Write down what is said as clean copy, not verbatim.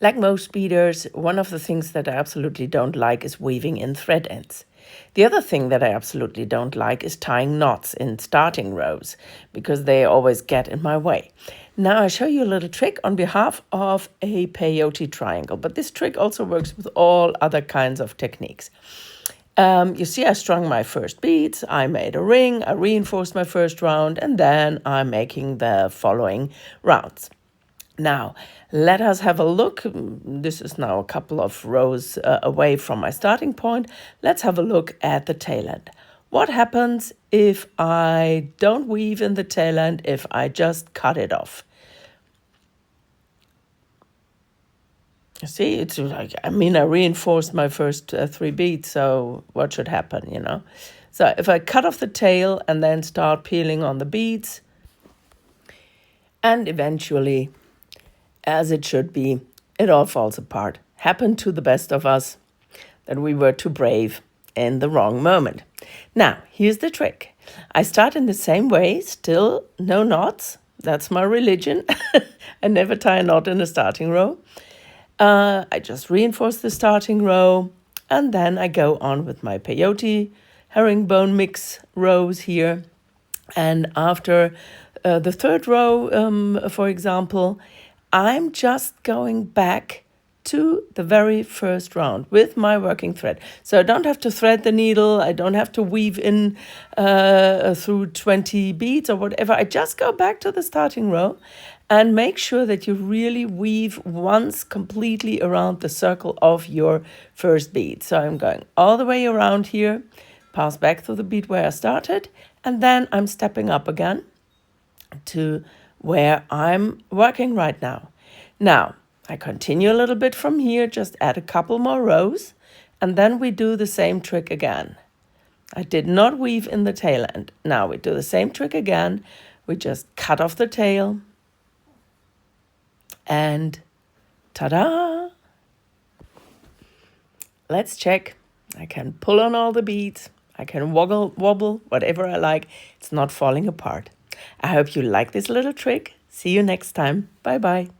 Like most beaders, one of the things that I absolutely don't like is weaving in thread ends. The other thing that I absolutely don't like is tying knots in starting rows, because they always get in my way. Now I show you a little trick on behalf of a peyote triangle, but this trick also works with all other kinds of techniques. You see, I strung my first beads, I made a ring, I reinforced my first round, and then I'm making the following rounds. Now, let us have a look. This is now a couple of rows away from my starting point. Let's have a look at the tail end. What happens if I don't weave in the tail end, if I just cut it off? You see, it's like, I reinforced my first 3 beads, so what should happen? So if I cut off the tail and then start peeling on the beads, and eventually, as it should be, it all falls apart. Happened to the best of us, that we were too brave in the wrong moment. Now, here's the trick. I start in the same way, still no knots. That's my religion. I never tie a knot in a starting row. I just reinforce the starting row, and then I go on with my peyote herringbone mix rows here. And after the 3rd row, for example, I'm just going back to the very first round with my working thread. So I don't have to thread the needle. I don't have to weave in through 20 beads or whatever. I just go back to the starting row and make sure that you really weave once completely around the circle of your first bead. So I'm going all the way around here, pass back through the bead where I started, and then I'm stepping up again to where I'm working right now. Now, I continue a little bit from here, just add a couple more rows, and then we do the same trick again. I did not weave in the tail end. Now we do the same trick again. We just cut off the tail, and ta-da! Let's check. I can pull on all the beads. I can wobble, whatever I like. It's not falling apart. I hope you like this little trick. See you next time. Bye-bye.